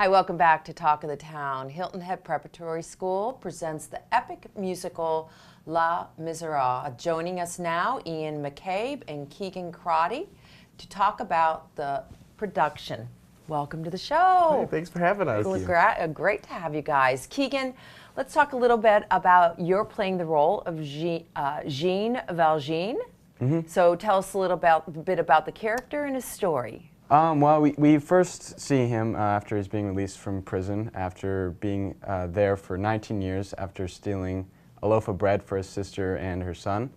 Hi, welcome back to Talk of the Town. Hilton Head Preparatory School presents the epic musical Les Miserables. Joining us now, Ian McCabe and Keegan Crotty, to talk about the production. Welcome to the show. Hey, thanks for having us. Great to have you guys. Keegan, let's talk a little bit about your playing the role of Jean Valjean. So tell us a little bit about the character and his story. Well, we first see him after he's being released from prison, after being there for 19 years, after stealing a loaf of bread for his sister and her son.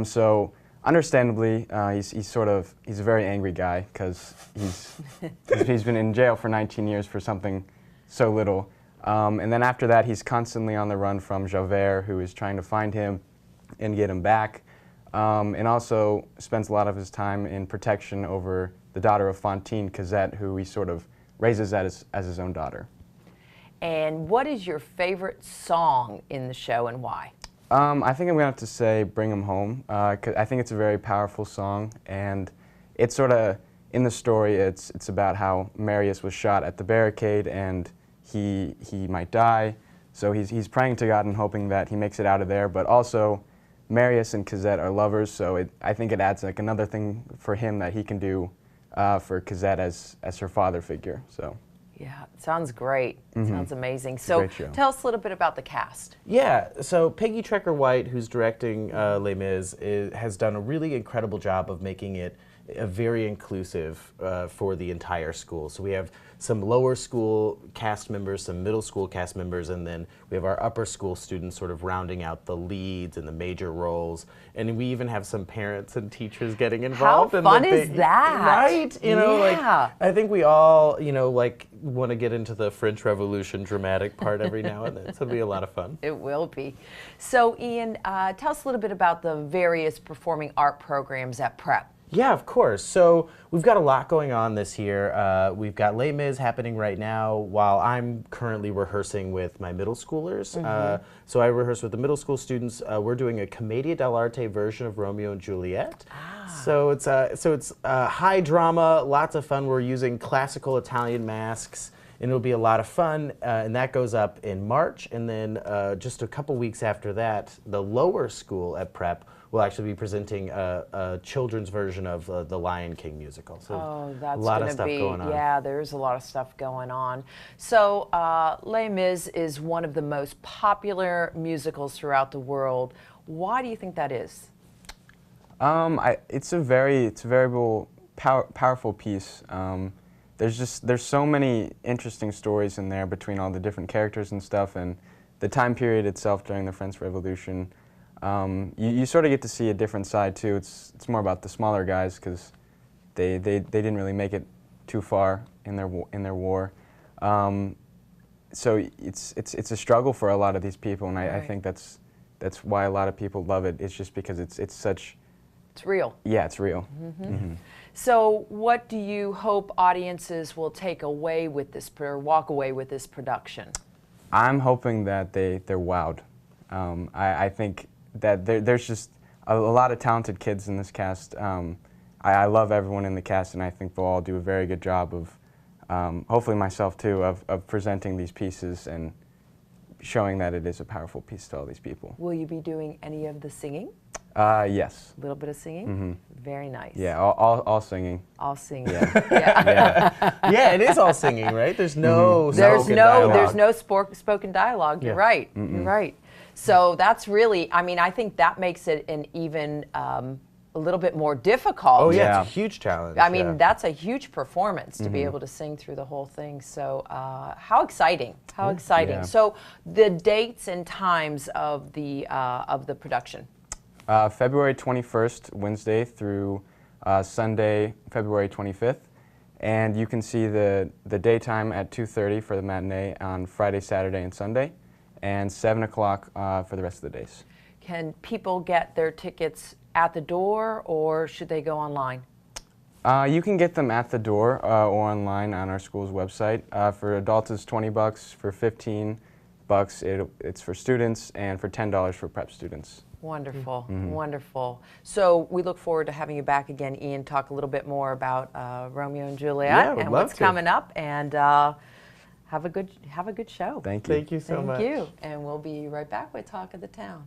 So, understandably, he's a very angry guy because he's been in jail for 19 years for something so little. And then after that, he's constantly on the run from Javert, who is trying to find him and get him back, and also spends a lot of his time in protection over the daughter of Fantine, Cosette, who he sort of raises as his own daughter. And what is your favorite song in the show and why? I think I'm going to have to say Bring 'Em Home, 'cause I think it's a very powerful song, and it's sort of, in the story, it's about how Marius was shot at the barricade and he might die, so he's praying to God and hoping that he makes it out of there, but also Marius and Cosette are lovers, so I think it adds like another thing for him that he can do for Cosette as her father figure. So. Yeah, it sounds great. Sounds amazing. So tell us a little bit about the cast. Yeah, so Peggy Trecker-White, who's directing Les Mis, has done a really incredible job of making it very inclusive for the entire school. So we have some lower school cast members, some middle school cast members, and then we have our upper school students sort of rounding out the leads and the major roles. And we even have some parents and teachers getting involved. How fun is that? Right? You know, yeah. like, I think we all, you know, like, want to get into the French Revolution dramatic part every now and then. So it'll be a lot of fun. It will be. So Ian, tell us a little bit about the various performing art programs at Prep. Yeah, of course. So we've got a lot going on this year. We've got Les Mis happening right now while I'm currently rehearsing with my middle schoolers. So I rehearse with the middle school students. We're doing a Commedia dell'arte version of Romeo and Juliet. So it's high drama, lots of fun. We're using classical Italian masks, and it'll be a lot of fun. And that goes up in March. And then just a couple weeks after that, the lower school at Prep will actually be presenting a children's version of the Lion King musical. So that's a lot of stuff going on. Yeah, there's a lot of stuff going on. So Les Mis is one of the most popular musicals throughout the world. Why do you think that is? It's a very powerful piece. There's so many interesting stories in there between all the different characters and stuff, and the time period itself during the French Revolution. You sort of get to see a different side too. It's more about the smaller guys because they didn't really make it too far in their war. So it's a struggle for a lot of these people, and I think that's why a lot of people love it. It's just because it's real. Yeah, it's real. So what do you hope audiences will take away with this or walk away with this production? I'm hoping that they're wowed. I think that there's just a lot of talented kids in this cast. I love everyone in the cast, and I think they'll all do a very good job of, hopefully myself too, of presenting these pieces and showing that it is a powerful piece to all these people. Will you be doing any of the singing? Yes. A little bit of singing? Very nice. Yeah, all singing. All singing. Yeah. Yeah, it is all singing, right? There's no spoken dialogue. There's no spoken dialogue. You're right. You're right. So that's really, I mean, I think that makes it an even a little bit more difficult. Oh yeah, it's a huge challenge. I mean, that's a huge performance to be able to sing through the whole thing. So how exciting! How exciting! Yeah. So the dates and times of the production. February 21st, Wednesday through Sunday, February 25th. And you can see the daytime at 2:30 for the matinee on Friday, Saturday, and Sunday, and 7 o'clock for the rest of the days. Can people get their tickets at the door, or should they go online? You can get them at the door or online on our school's website. For adults, it's $20. For $15, it's for students, and for $10 for prep students. Wonderful, wonderful. So we look forward to having you back again, Ian, talk a little bit more about Romeo and Juliet and what's coming up. And Have a good show. Thank you. Thank you so much. Thank you. And we'll be right back with Talk of the Town.